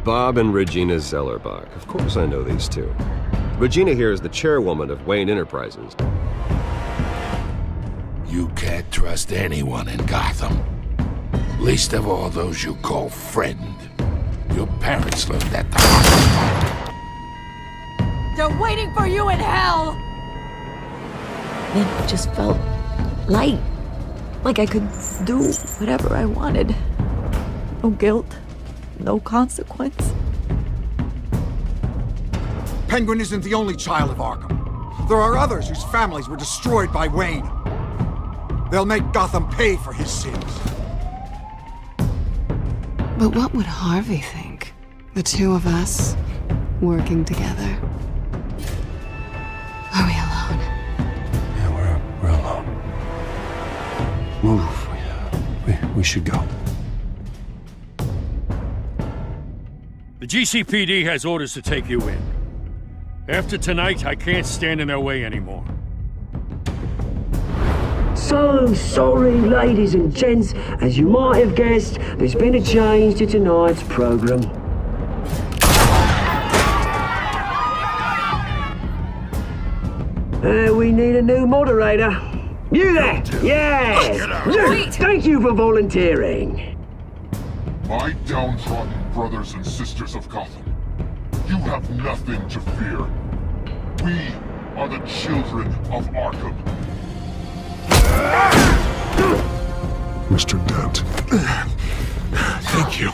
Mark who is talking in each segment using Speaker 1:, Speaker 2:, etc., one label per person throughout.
Speaker 1: Bob and Regina Zellerbach. Of course I know these two. Regina here is the chairwoman of Wayne Enterprises.
Speaker 2: You can't trust anyone in Gotham. Least of all those you call friend. Your parents learned that the hard way.
Speaker 3: They're waiting for you in hell!
Speaker 4: It just felt light. Like I could do whatever I wanted. No guilt, no consequence.
Speaker 5: Penguin isn't the only child of Arkham. There are others whose families were destroyed by Wayne. They'll make Gotham pay for his sins.
Speaker 6: But what would Harvey think? The two of us, working together. Are we alone?
Speaker 7: Yeah, we're alone. Move. We should go.
Speaker 8: The GCPD has orders to take you in. After tonight, I can't stand in their way anymore.
Speaker 9: So sorry, ladies and gents. As you might have guessed, there's been a change to tonight's program. We need a new moderator. You there! Yeah! You! Thank you for volunteering.
Speaker 10: My downtrodden brothers and sisters of Gotham, you have nothing to fear. We are the children of Arkham.
Speaker 7: Mr. Dent.
Speaker 2: Thank you.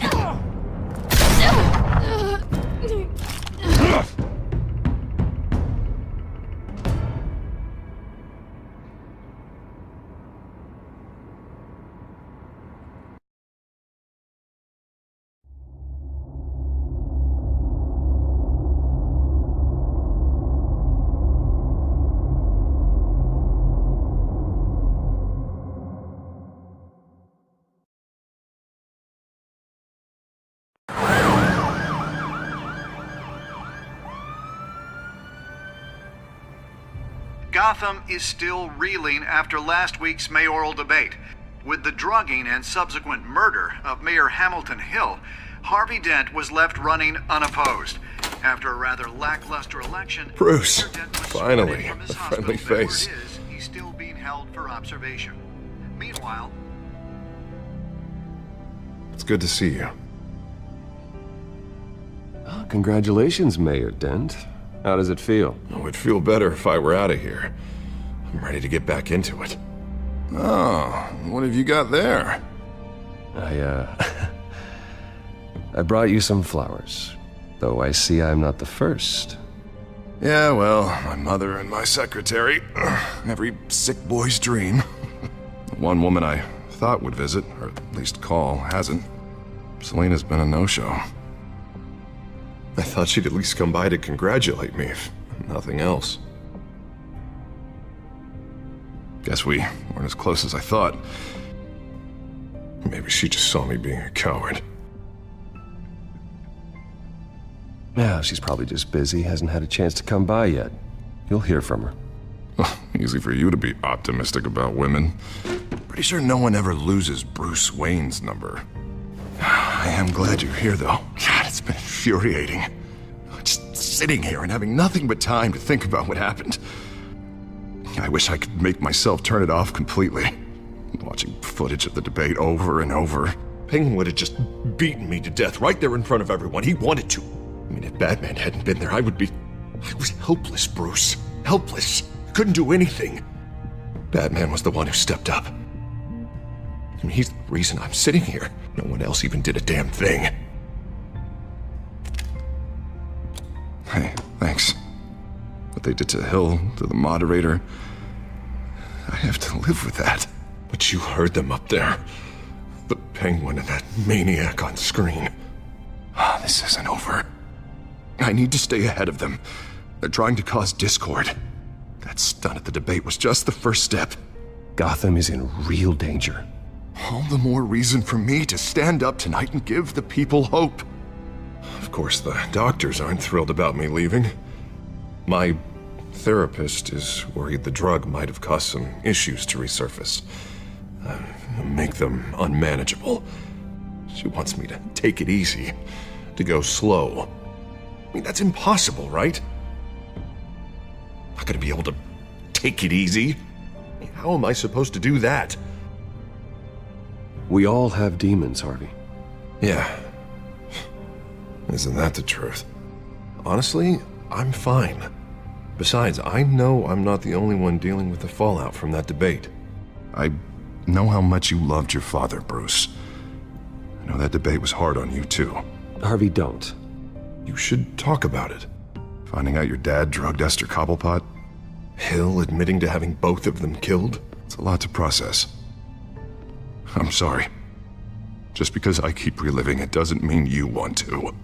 Speaker 11: Gotham is still reeling after last week's mayoral debate. With the drugging and subsequent murder of Mayor Hamilton Hill, Harvey Dent was left running unopposed. After a rather lackluster election,
Speaker 1: Bruce,
Speaker 11: Mayor Dent was
Speaker 1: finally,
Speaker 11: from his
Speaker 1: a friendly
Speaker 11: hospital bed
Speaker 1: face.
Speaker 11: where it is, he's still being held for observation. Meanwhile,
Speaker 1: It's good to see you. Oh, congratulations, Mayor Dent. How does it feel?
Speaker 7: Oh, it'd feel better if I were out of here. I'm ready to get back into it. Oh, what have you got there?
Speaker 1: I brought you some flowers. Though I see I'm not the first.
Speaker 7: Yeah, well, my mother and my secretary. Every sick boy's dream. One woman I thought would visit, or at least call, hasn't. Selena's been a no-show. I thought she'd at least come by to congratulate me, if nothing else. Guess we weren't as close as I thought. Maybe she just saw me being a coward.
Speaker 1: Yeah, she's probably just busy, hasn't had a chance to come by yet. You'll hear from her.
Speaker 7: Well, easy for you to be optimistic about women. Pretty sure no one ever loses Bruce Wayne's number. I am glad you're here, though. God, it's been infuriating. Just sitting here and having nothing but time to think about what happened. I wish I could make myself turn it off completely. Watching footage of the debate over and over. Penguin would have just beaten me to death right there in front of everyone. He wanted to. I mean, if Batman hadn't been there, I was helpless, Bruce. Helpless. Couldn't do anything. Batman was the one who stepped up. I mean, he's the reason I'm sitting here. No one else even did a damn thing. Hey, thanks. What they did to Hill, to the moderator, I have to live with that. But you heard them up there. The Penguin and that maniac on screen. This isn't over. I need to stay ahead of them. They're trying to cause discord. That stunt at the debate was just the first step.
Speaker 1: Gotham is in real danger.
Speaker 7: All the more reason for me to stand up tonight and give the people hope. Of course, the doctors aren't thrilled about me leaving. My therapist is worried the drug might have caused some issues to resurface. Make them unmanageable. She wants me to take it easy. to go slow. I mean, that's impossible, right? Not gonna be able to take it easy. I mean, how am I supposed to do that?
Speaker 1: We all have demons, Harvey.
Speaker 7: Yeah. Isn't that the truth? Honestly, I'm fine. Besides, I know I'm not the only one dealing with the fallout from that debate. I know how much you loved your father, Bruce. I know that debate was hard on you, too.
Speaker 1: Harvey, don't.
Speaker 7: You should talk about it. Finding out your dad drugged Esther Cobblepot, Hill admitting to having both of them killed. It's a lot to process. I'm sorry. Just because I keep reliving it doesn't mean you want to.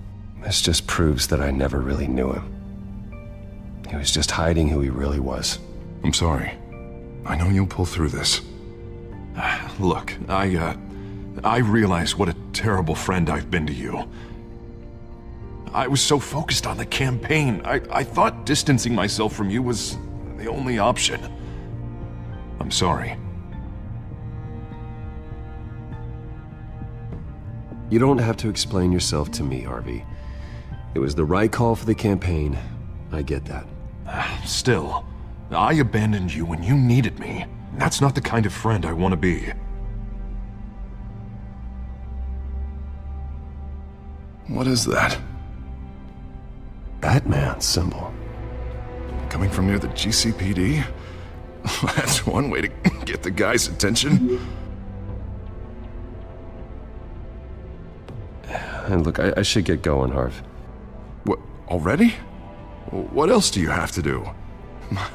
Speaker 1: This just proves that I never really knew him. He was just hiding who he really was.
Speaker 7: I'm sorry. I know you'll pull through this. Look, I realize what a terrible friend I've been to you. I was so focused on the campaign. I thought distancing myself from you was the only option. I'm sorry.
Speaker 1: You don't have to explain yourself to me, Harvey. It was the right call for the campaign. I get that.
Speaker 7: Still, I abandoned you when you needed me. That's not the kind of friend I want to be. What is that?
Speaker 1: Batman symbol.
Speaker 7: Coming from near the GCPD? That's one way to get the guy's attention.
Speaker 1: And look, I should get going, Harv.
Speaker 7: What, already? What else do you have to do?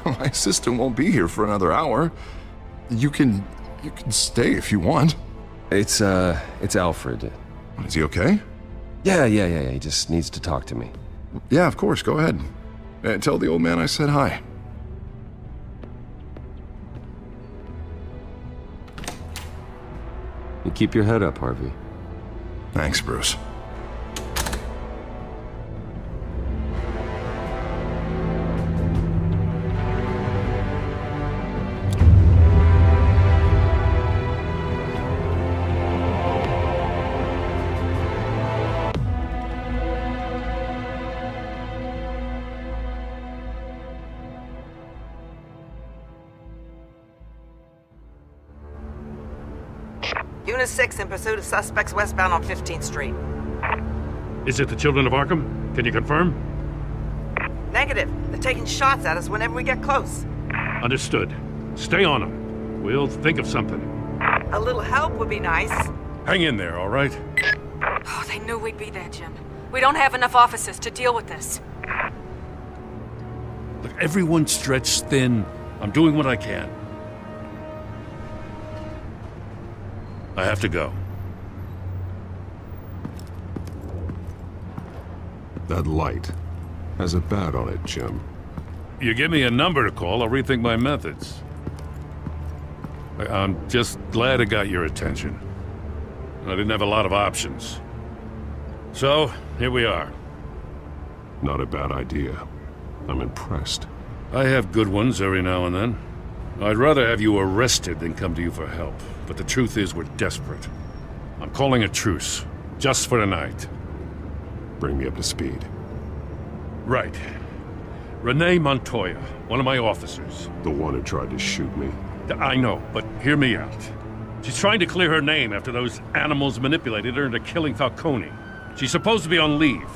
Speaker 7: My assistant won't be here for another hour. You can stay if you want.
Speaker 1: It's Alfred.
Speaker 7: Is he okay?
Speaker 1: Yeah, he just needs to talk to me.
Speaker 7: Yeah, of course, go ahead. Tell the old man I said hi.
Speaker 1: You keep your head up, Harvey.
Speaker 7: Thanks, Bruce.
Speaker 12: Unit 6 in pursuit of suspects westbound on 15th Street.
Speaker 8: Is it the Children of Arkham? Can you confirm?
Speaker 12: Negative. They're taking shots at us whenever we get close.
Speaker 8: Understood. Stay on them. We'll think of something.
Speaker 12: A little help would be nice.
Speaker 8: Hang in there, all right?
Speaker 3: Oh, they knew we'd be there, Jim. We don't have enough officers to deal with this.
Speaker 8: Look, everyone's stretched thin. I'm doing what I can. I have to go.
Speaker 7: That light has a bat on it, Jim.
Speaker 8: You give me a number to call, I'll rethink my methods. I'm just glad it got your attention. I didn't have a lot of options. So, here we are.
Speaker 7: Not a bad idea. I'm impressed.
Speaker 8: I have good ones every now and then. I'd rather have you arrested than come to you for help. But the truth is, we're desperate. I'm calling a truce. Just for tonight.
Speaker 7: Bring me up to speed.
Speaker 8: Right. Renee Montoya, one of my officers.
Speaker 7: The one who tried to shoot me.
Speaker 8: I know, but hear me out. She's trying to clear her name after those animals manipulated her into killing Falcone. She's supposed to be on leave,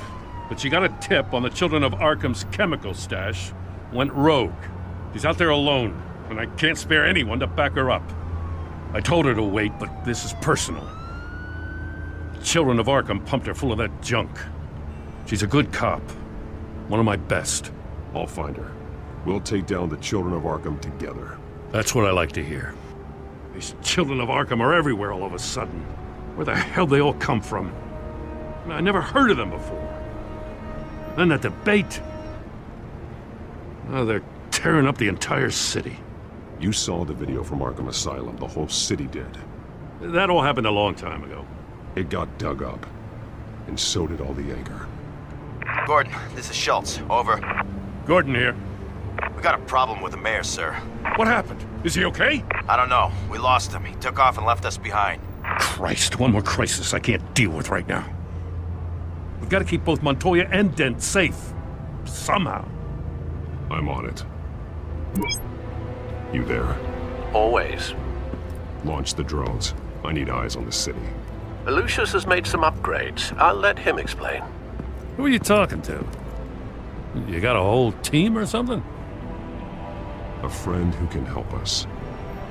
Speaker 8: but she got a tip on the Children of Arkham's chemical stash, went rogue. She's out there alone, and I can't spare anyone to back her up. I told her to wait, but this is personal. The Children of Arkham pumped her full of that junk. She's a good cop. One of my best.
Speaker 7: I'll find her. We'll take down the Children of Arkham together.
Speaker 8: That's what I like to hear. These Children of Arkham are everywhere all of a sudden. Where the hell they all come from? I never heard of them before. Then that debate. Oh, they're tearing up the entire city.
Speaker 7: You saw the video from Arkham Asylum. The whole city did.
Speaker 8: That all happened a long time ago.
Speaker 7: It got dug up. And so did all the anger.
Speaker 13: Gordon, this is Schultz. Over.
Speaker 8: Gordon here.
Speaker 13: We got a problem with the mayor, sir.
Speaker 8: What happened? Is he okay?
Speaker 13: I don't know. We lost him. He took off and left us behind.
Speaker 8: Christ, one more crisis I can't deal with right now. We've got to keep both Montoya and Dent safe. Somehow.
Speaker 7: I'm on it. You there?
Speaker 14: Always.
Speaker 7: Launch the drones. I need eyes on the city.
Speaker 14: Lucius has made some upgrades. I'll let him explain.
Speaker 8: Who are you talking to? You got a whole team or something?
Speaker 7: A friend who can help us.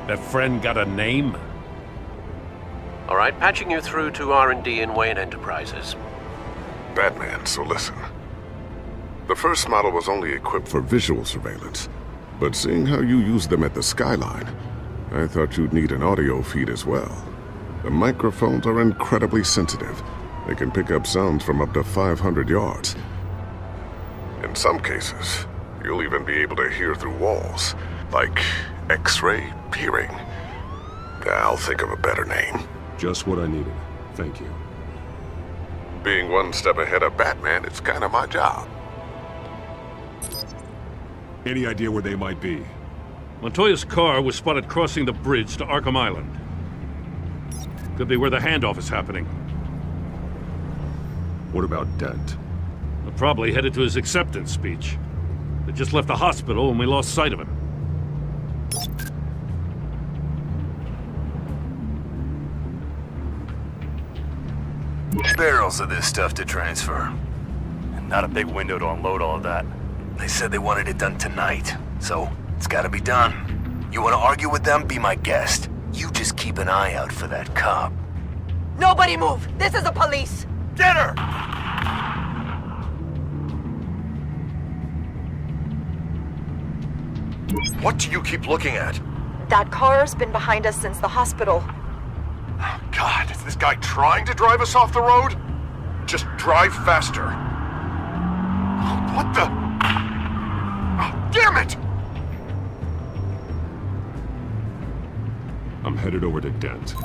Speaker 8: That friend got a name?
Speaker 14: All right, patching you through to R&D in Wayne Enterprises.
Speaker 7: Batman, so listen. The first model was only equipped for visual surveillance, but seeing how you use them at the skyline, I thought you'd need an audio feed as well. The microphones are incredibly sensitive. They can pick up sounds from up to 500 yards. In some cases, you'll even be able to hear through walls, like X-ray peering. I'll think of a better name. Just what I needed. Thank you. Being one step ahead of Batman, it's kind of my job. Any idea where they might be?
Speaker 8: Montoya's car was spotted crossing the bridge to Arkham Island. Could be where the handoff is happening.
Speaker 7: What about Dent?
Speaker 8: They're probably headed to his acceptance speech. They just left the hospital and we lost sight of him.
Speaker 13: Barrels of this stuff to transfer. And not a big window to unload all of that. They said they wanted it done tonight, so it's gotta be done. You wanna argue with them? Be my guest. You just keep an eye out for that cop.
Speaker 12: Nobody move! This is the police!
Speaker 13: Get her! What do you keep looking at?
Speaker 15: That car's been behind us since the hospital.
Speaker 7: God, is this guy trying to drive us off the road? Just drive faster. What the? Oh, damn it! I'm headed over to Dent.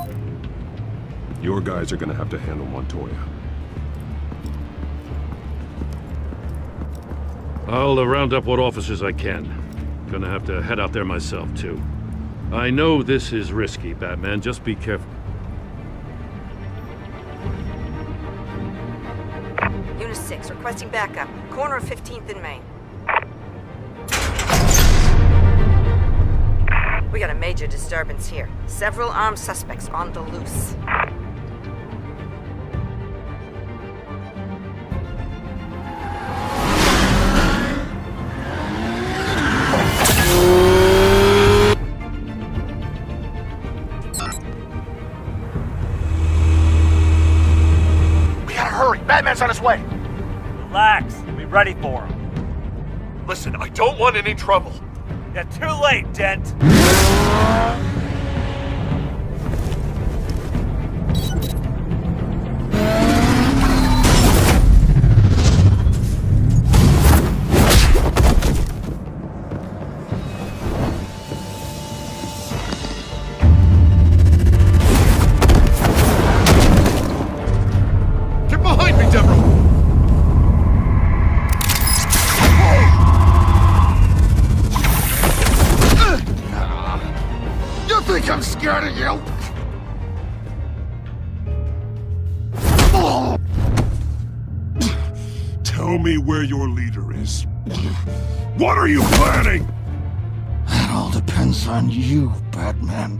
Speaker 7: Your guys are gonna have to handle Montoya.
Speaker 8: I'll round up what officers I can. Gonna have to head out there myself, too. I know this is risky, Batman. Just be careful.
Speaker 12: Unit 6, requesting backup. Corner of 15th and Main. We got a major disturbance here. Several armed suspects on the loose.
Speaker 13: Batman's on his way!
Speaker 16: Relax, you'll be ready for him.
Speaker 13: Listen, I don't want any trouble.
Speaker 16: Yeah, too late, Dent.
Speaker 2: I'm scared of you!
Speaker 7: Tell me where your leader is. What are you planning?
Speaker 2: That all depends on you, Batman.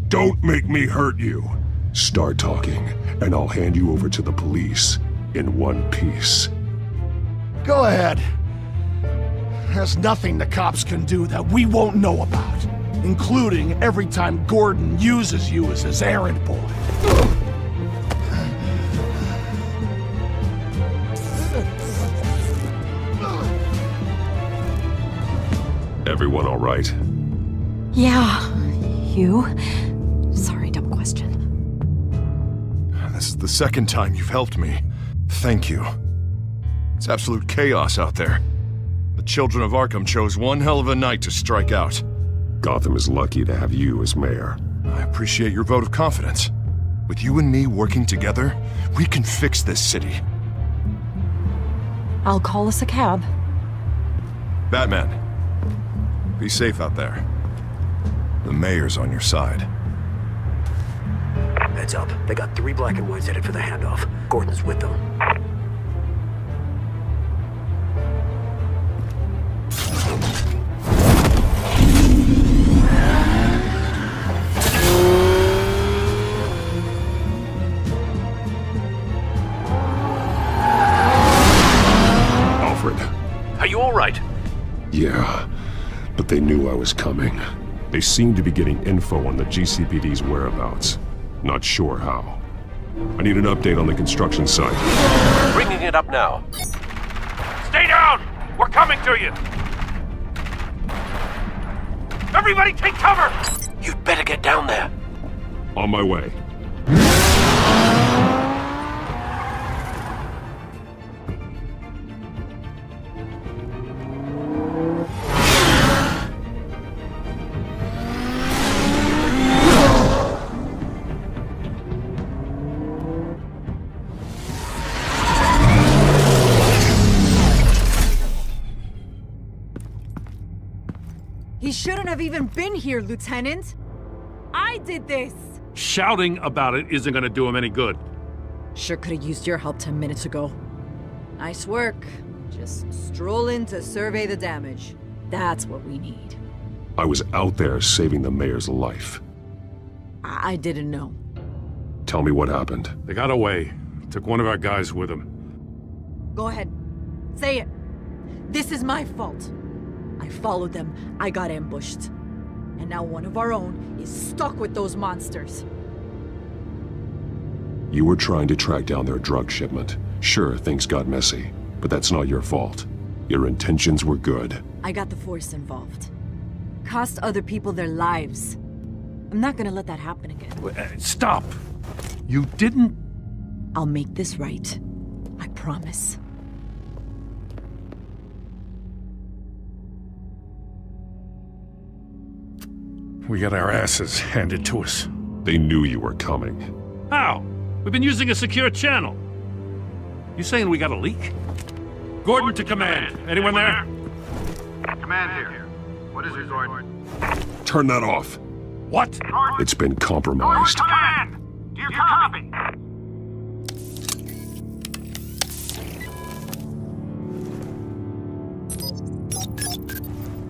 Speaker 7: Don't make me hurt you. Start talking, and I'll hand you over to the police in one piece.
Speaker 2: Go ahead. There's nothing the cops can do that we won't know about, including every time Gordon uses you as his errand boy.
Speaker 7: Everyone all right?
Speaker 4: Yeah. You? Sorry, dumb question.
Speaker 7: This is the second time you've helped me. Thank you. It's absolute chaos out there. The children of Arkham chose one hell of a night to strike out. Gotham is lucky to have you as mayor. I appreciate your vote of confidence. With you and me working together, we can fix this city.
Speaker 4: I'll call us a cab.
Speaker 7: Batman, be safe out there. The mayor's on your side.
Speaker 9: Heads up, they got 3 black and whites headed for the handoff. Gordon's with them.
Speaker 7: Alfred.
Speaker 14: Are you all right?
Speaker 7: Yeah, but they knew I was coming. They seemed to be getting info on the GCPD's whereabouts. Not sure how. I need an update on the construction site.
Speaker 14: Bringing it up now.
Speaker 8: Stay down! We're coming to you! Everybody take cover!
Speaker 14: You'd better get down there.
Speaker 7: On my way.
Speaker 17: He shouldn't have even been here, Lieutenant. I did this.
Speaker 8: Shouting about it isn't gonna do him any good.
Speaker 17: Sure could have used your help 10 minutes ago. Nice work. Just stroll in to survey the damage. That's what we need.
Speaker 7: I was out there saving the mayor's life.
Speaker 17: I didn't know.
Speaker 7: Tell me what happened.
Speaker 8: They got away. Took one of our guys with them.
Speaker 17: Go ahead. Say it. This is my fault. I followed them, I got ambushed. And now one of our own is stuck with those monsters.
Speaker 7: You were trying to track down their drug shipment. Sure, things got messy, but that's not your fault. Your intentions were good.
Speaker 17: I got the Force involved. Cost other people their lives. I'm not gonna let that happen again.
Speaker 8: Stop! You didn't...
Speaker 17: I'll make this right. I promise.
Speaker 8: We got our asses handed to us.
Speaker 7: They knew you were coming.
Speaker 8: How? We've been using a secure channel. You saying we got a leak? Gordon to command. Anyone there?
Speaker 11: Command here. What is it, Gordon?
Speaker 7: Turn that off.
Speaker 8: What?
Speaker 7: It's been compromised.
Speaker 11: Command! Do you copy?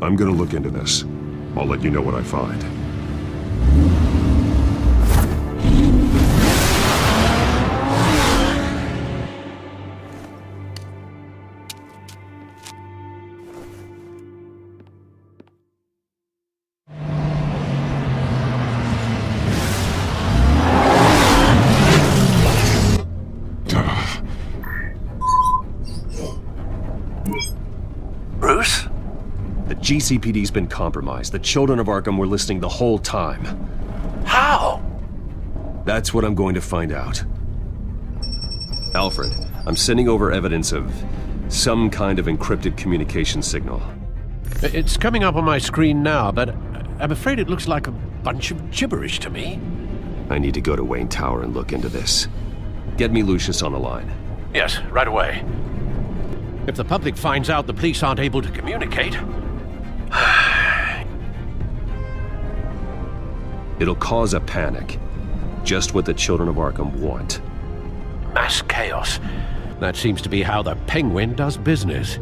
Speaker 7: I'm gonna look into this. I'll let you know what I find.
Speaker 14: Bruce?
Speaker 1: The GCPD's been compromised. The children of Arkham were listening the whole time.
Speaker 14: How?
Speaker 1: That's what I'm going to find out. Alfred, I'm sending over evidence of some kind of encrypted communication signal.
Speaker 14: It's coming up on my screen now, but I'm afraid it looks like a bunch of gibberish to me.
Speaker 1: I need to go to Wayne Tower and look into this. Get me Lucius on the line.
Speaker 14: Yes, right away. If the public finds out the police aren't able to communicate...
Speaker 1: It'll cause a panic. Just what the children of Arkham want.
Speaker 14: Mass chaos. That seems to be how the Penguin does business.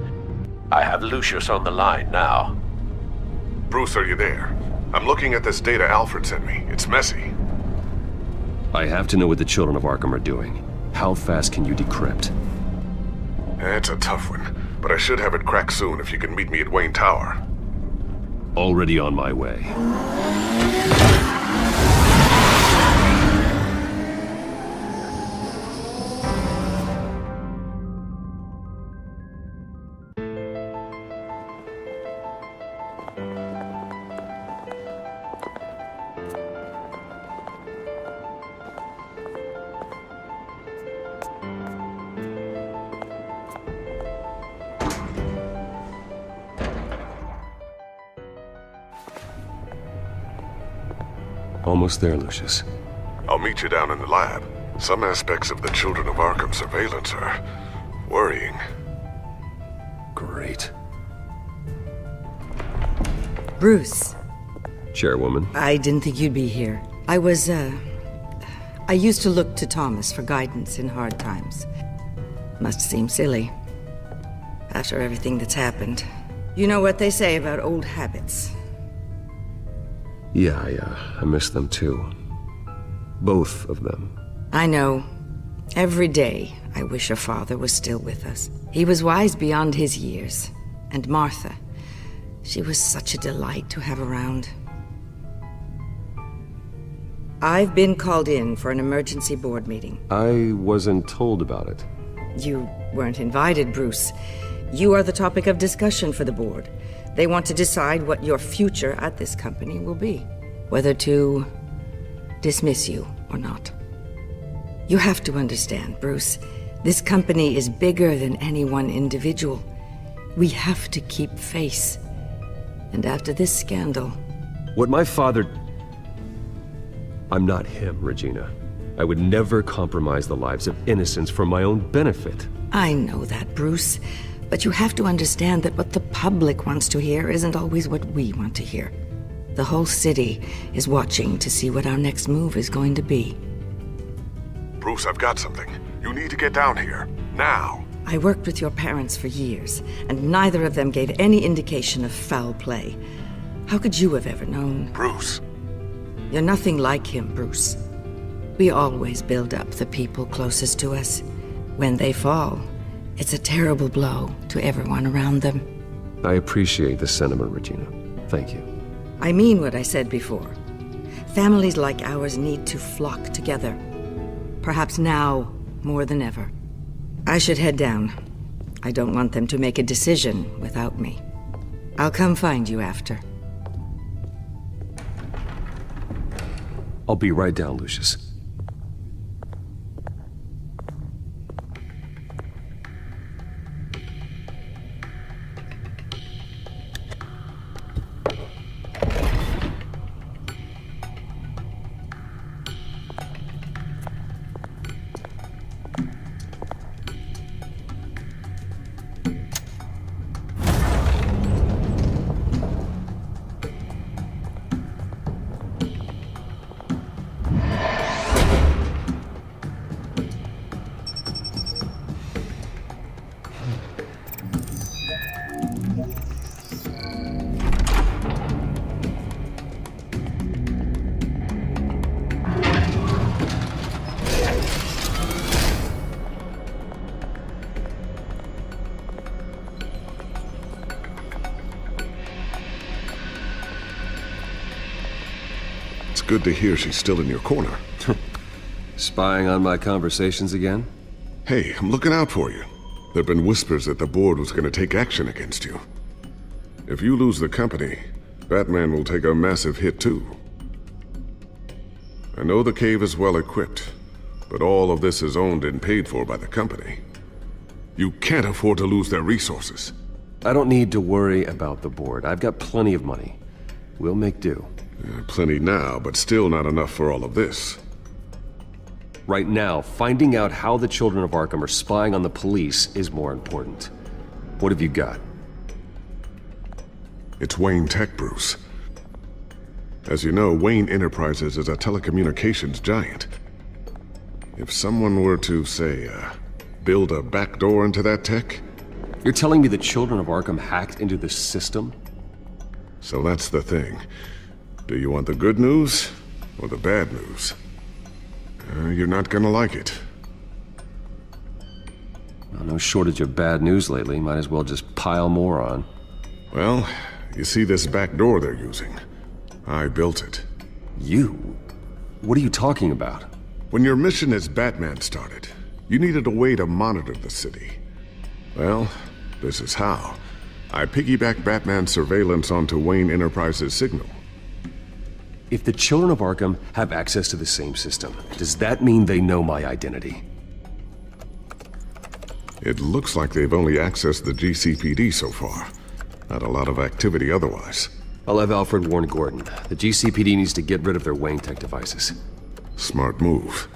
Speaker 14: I have Lucius on the line now.
Speaker 7: Bruce, are you there? I'm looking at this data Alfred sent me. It's messy.
Speaker 1: I have to know what the children of Arkham are doing. How fast can you decrypt?
Speaker 7: It's a tough one, but I should have it cracked soon if you can meet me at Wayne Tower.
Speaker 1: Already on my way. Almost there, Lucius.
Speaker 7: I'll meet you down in the lab. Some aspects of the Children of Arkham surveillance are worrying.
Speaker 1: Great.
Speaker 12: Bruce.
Speaker 1: Chairwoman.
Speaker 12: I didn't think you'd be here. I was I used to look to Thomas for guidance in hard times. Must seem silly. After everything that's happened. You know what they say about old habits.
Speaker 1: Yeah, I miss them too. Both of them.
Speaker 12: I know. Every day, I wish your father was still with us. He was wise beyond his years. And Martha, she was such a delight to have around. I've been called in for an emergency board meeting.
Speaker 1: I wasn't told about it.
Speaker 12: You weren't invited, Bruce. You are the topic of discussion for the board. They want to decide what your future at this company will be. Whether to dismiss you or not. You have to understand, Bruce. This company is bigger than any one individual. We have to keep face. And after this scandal...
Speaker 1: What my father... I'm not him, Regina. I would never compromise the lives of innocents for my own benefit.
Speaker 12: I know that, Bruce. But you have to understand that what the public wants to hear isn't always what we want to hear. The whole city is watching to see what our next move is going to be.
Speaker 7: Bruce, I've got something. You need to get down here. Now.
Speaker 12: I worked with your parents for years, and neither of them gave any indication of foul play. How could you have ever known?
Speaker 7: Bruce.
Speaker 12: You're nothing like him, Bruce. We always build up the people closest to us. When they fall, it's a terrible blow to everyone around them.
Speaker 1: I appreciate the sentiment, Regina. Thank you.
Speaker 12: I mean what I said before. Families like ours need to flock together. Perhaps now more than ever. I should head down. I don't want them to make a decision without me. I'll come find you after.
Speaker 1: I'll be right down, Lucius.
Speaker 7: Good to hear she's still in your corner.
Speaker 1: Spying on my conversations again?
Speaker 7: Hey, I'm looking out for you. There've been whispers that the board was going to take action against you. If you lose the company, Batman will take a massive hit too. I know the cave is well equipped, but all of this is owned and paid for by the company. You can't afford to lose their resources.
Speaker 1: I don't need to worry about the board. I've got plenty of money. We'll make do.
Speaker 7: Plenty now, but still not enough for all of this.
Speaker 1: Right now, finding out how the children of Arkham are spying on the police is more important. What have you got?
Speaker 7: It's Wayne Tech, Bruce. As you know, Wayne Enterprises is a telecommunications giant. If someone were to, say, build a backdoor into that tech...
Speaker 1: You're telling me the children of Arkham hacked into the system?
Speaker 7: So that's the thing. Do you want the good news or the bad news? You're not gonna like it.
Speaker 1: Well, no shortage of bad news lately. Might as well just pile more on.
Speaker 7: Well, you see this back door they're using? I built it.
Speaker 1: You? What are you talking about?
Speaker 7: When your mission as Batman started, you needed a way to monitor the city. Well, this is how. I piggybacked Batman's surveillance onto Wayne Enterprises' signal.
Speaker 1: If the children of Arkham have access to the same system, does that mean they know my identity?
Speaker 7: It looks like they've only accessed the GCPD so far. Not a lot of activity otherwise.
Speaker 1: I'll have Alfred warn Gordon. The GCPD needs to get rid of their Wayne Tech devices.
Speaker 7: Smart move.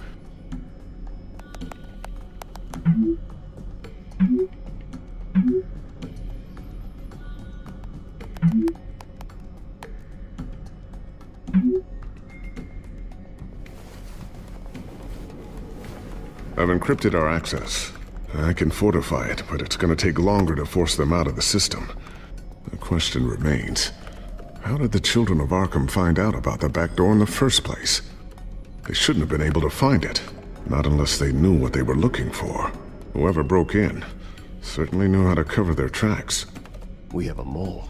Speaker 7: I've encrypted our access. I can fortify it, but it's gonna take longer to force them out of the system. The question remains, how did the children of Arkham find out about the back door in the first place? They shouldn't have been able to find it, not unless they knew what they were looking for. Whoever broke in certainly knew how to cover their tracks.
Speaker 1: We have a mole.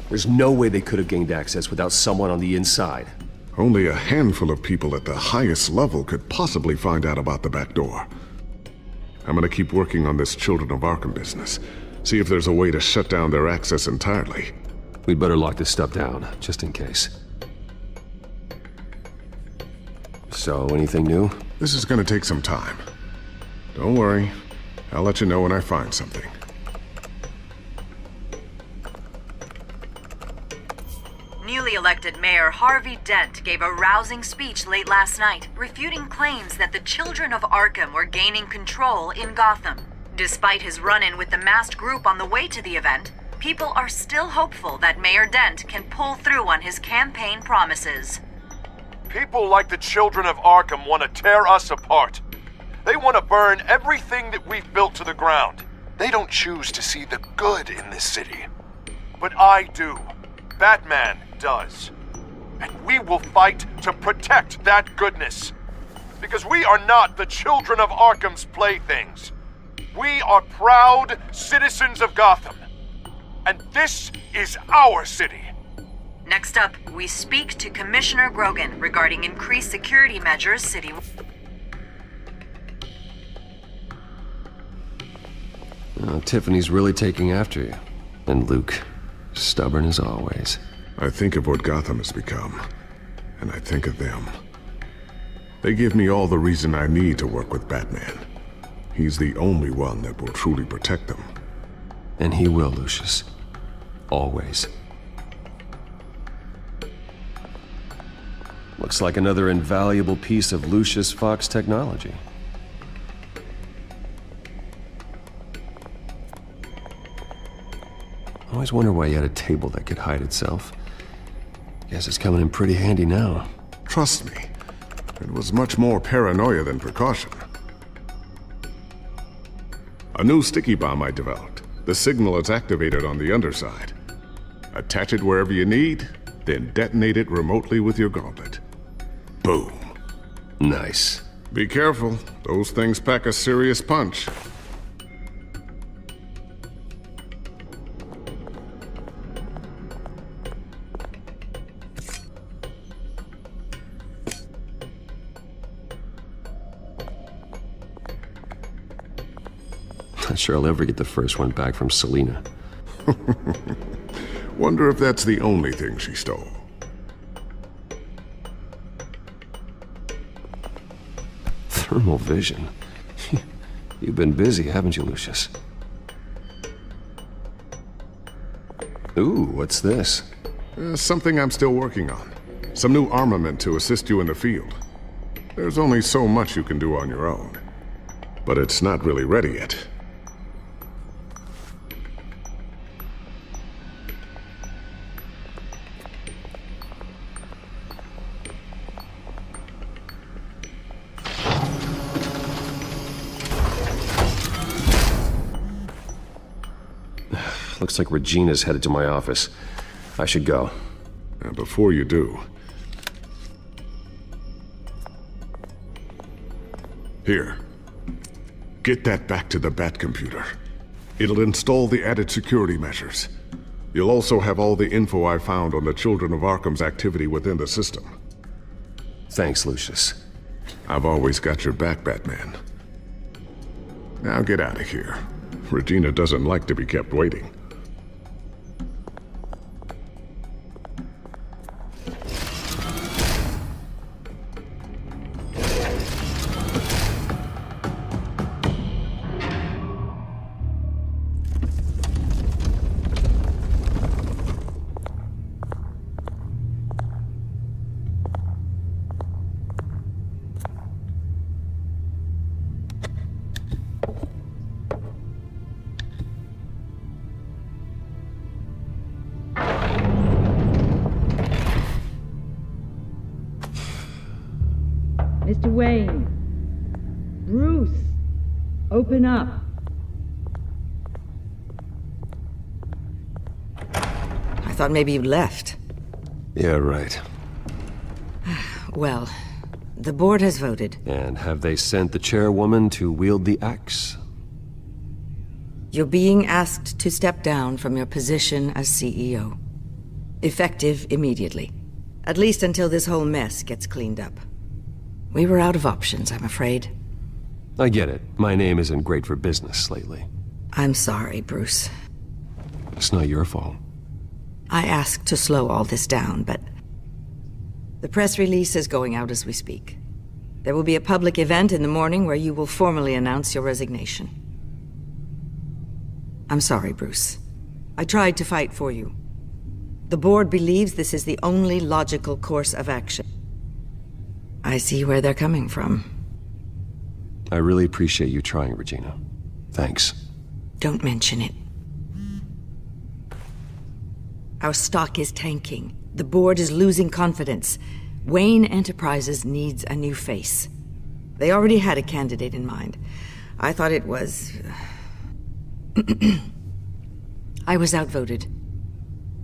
Speaker 1: There's no way they could have gained access without someone on the inside.
Speaker 7: Only a handful of people at the highest level could possibly find out about the back door. I'm gonna keep working on this Children of Arkham business. See if there's a way to shut down their access entirely.
Speaker 1: We'd better lock this stuff down, just in case. So, anything new?
Speaker 7: This is gonna take some time. Don't worry. I'll let you know when I find something.
Speaker 18: Newly elected Mayor Harvey Dent gave a rousing speech late last night, refuting claims that the children of Arkham were gaining control in Gotham. Despite his run-in with the masked group on the way to the event, people are still hopeful that Mayor Dent can pull through on his campaign promises.
Speaker 19: People like the children of Arkham want to tear us apart. They want to burn everything that we've built to the ground. They don't choose to see the good in this city. But I do. Batman does. And we will fight to protect that goodness. Because we are not the children of Arkham's playthings. We are proud citizens of Gotham. And this is our city.
Speaker 18: Next up, we speak to Commissioner Grogan regarding increased security measures city.
Speaker 1: Tiffany's really taking after you. And Luke, stubborn as always.
Speaker 7: I think of what Gotham has become, and I think of them. They give me all the reason I need to work with Batman. He's the only one that will truly protect them.
Speaker 1: And he will, Lucius. Always. Looks like another invaluable piece of Lucius Fox technology. I always wonder why you had a table that could hide itself. Guess it's coming in pretty handy now.
Speaker 7: Trust me, it was much more paranoia than precaution. A new sticky bomb I developed. The signal is activated on the underside. Attach it wherever you need, then detonate it remotely with your gauntlet. Boom.
Speaker 1: Nice.
Speaker 7: Be careful. Those things pack a serious punch.
Speaker 1: Not sure I'll ever get the first one back from Selina.
Speaker 7: Wonder if that's the only thing she stole.
Speaker 1: Thermal vision. You've been busy, haven't you, Lucius? Ooh, what's this?
Speaker 7: Something I'm still working on. Some new armament to assist you in the field. There's only so much you can do on your own. But it's not really ready yet.
Speaker 1: Looks like Regina's headed to my office. I should go.
Speaker 7: And before you do... Here. Get that back to the Bat computer. It'll install the added security measures. You'll also have all the info I found on the Children of Arkham's activity within the system.
Speaker 1: Thanks, Lucius.
Speaker 7: I've always got your back, Batman. Now get out of here. Regina doesn't like to be kept waiting.
Speaker 20: Mr. Wayne,
Speaker 12: Bruce! Open up. I thought maybe you left.
Speaker 1: Yeah, right.
Speaker 12: Well, the board has voted.
Speaker 1: And have they sent the chairwoman to wield the axe?
Speaker 12: You're being asked to step down from your position as CEO. Effective immediately. At least until this whole mess gets cleaned up. We were out of options, I'm afraid.
Speaker 1: I get it. My name isn't great for business lately.
Speaker 12: I'm sorry, Bruce.
Speaker 1: It's not your fault.
Speaker 12: I asked to slow all this down, but the press release is going out as we speak. There will be a public event in the morning where you will formally announce your resignation. I'm sorry, Bruce. I tried to fight for you. The board believes this is the only logical course of action. I see where they're coming from.
Speaker 1: I really appreciate you trying, Regina. Thanks.
Speaker 12: Don't mention it. Our stock is tanking. The board is losing confidence. Wayne Enterprises needs a new face. They already had a candidate in mind. I thought it was... I was outvoted.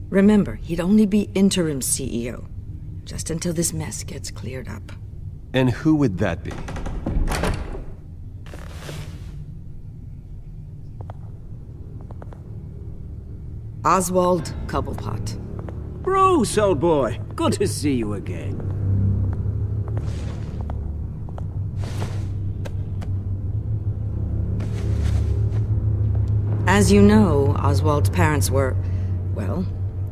Speaker 12: Remember, he'd only be interim CEO, just until this mess gets cleared up.
Speaker 1: And who would that be?
Speaker 12: Oswald Cobblepot.
Speaker 20: Bruce, old boy. Good to see you again.
Speaker 12: As you know, Oswald's parents were, well,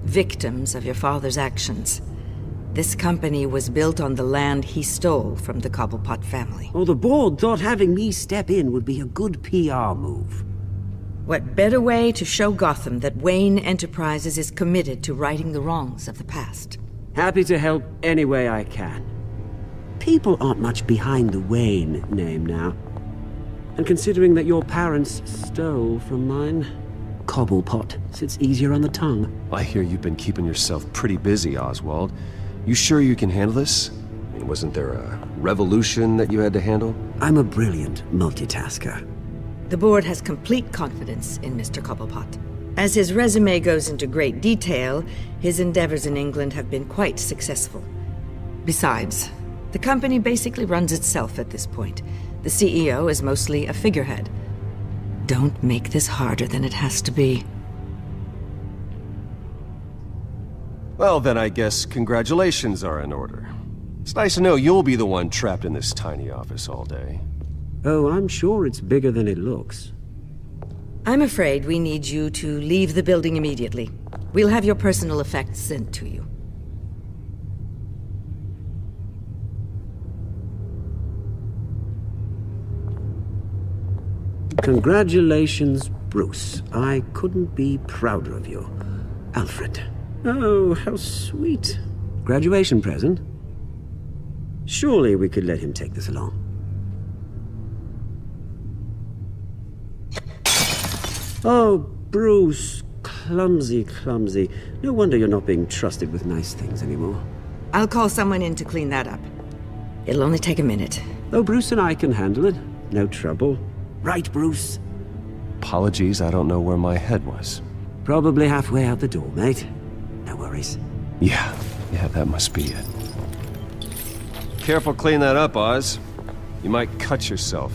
Speaker 12: victims of your father's actions. This company was built on the land he stole from the Cobblepot family.
Speaker 20: Oh, the board thought having me step in would be a good PR move.
Speaker 12: What better way to show Gotham that Wayne Enterprises is committed to righting the wrongs of the past?
Speaker 20: Happy to help any way I can. People aren't much behind the Wayne name now. And considering that your parents stole from mine, Cobblepot sits easier on the tongue.
Speaker 1: I hear you've been keeping yourself pretty busy, Oswald. You sure you can handle this? I mean, wasn't there a revolution that you had to handle?
Speaker 20: I'm a brilliant multitasker.
Speaker 12: The board has complete confidence in Mr. Cobblepot. As his resume goes into great detail, his endeavors in England have been quite successful. Besides, the company basically runs itself at this point. The CEO is mostly a figurehead. Don't make this harder than it has to be.
Speaker 1: Well, then I guess congratulations are in order. It's nice to know you'll be the one trapped in this tiny office all day.
Speaker 20: Oh, I'm sure it's bigger than it looks.
Speaker 12: I'm afraid we need you to leave the building immediately. We'll have your personal effects sent to you.
Speaker 20: Congratulations, Bruce. I couldn't be prouder of you. Alfred. Oh, how sweet. Graduation present? Surely we could let him take this along. Oh, Bruce. Clumsy, clumsy. No wonder you're not being trusted with nice things anymore.
Speaker 12: I'll call someone in to clean that up. It'll only take a minute.
Speaker 20: Oh, Bruce and I can handle it. No trouble. Right, Bruce?
Speaker 1: Apologies, I don't know where my head was.
Speaker 20: Probably halfway out the door, mate. No worries.
Speaker 1: Yeah, that must be it. Careful clean that up, Oz. You might cut yourself.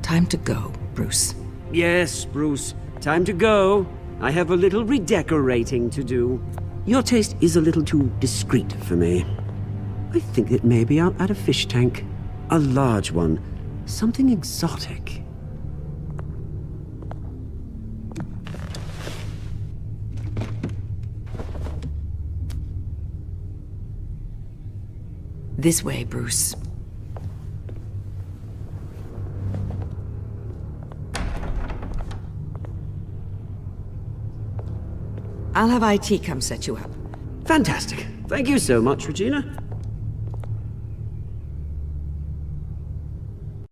Speaker 12: Time to go, Bruce.
Speaker 20: Yes, Bruce. Time to go. I have a little redecorating to do. Your taste is a little too discreet for me. I think that maybe I'll add a fish tank. A large one. Something exotic.
Speaker 12: This way, Bruce. I'll have IT come set you up.
Speaker 20: Fantastic. Thank you so much, Regina.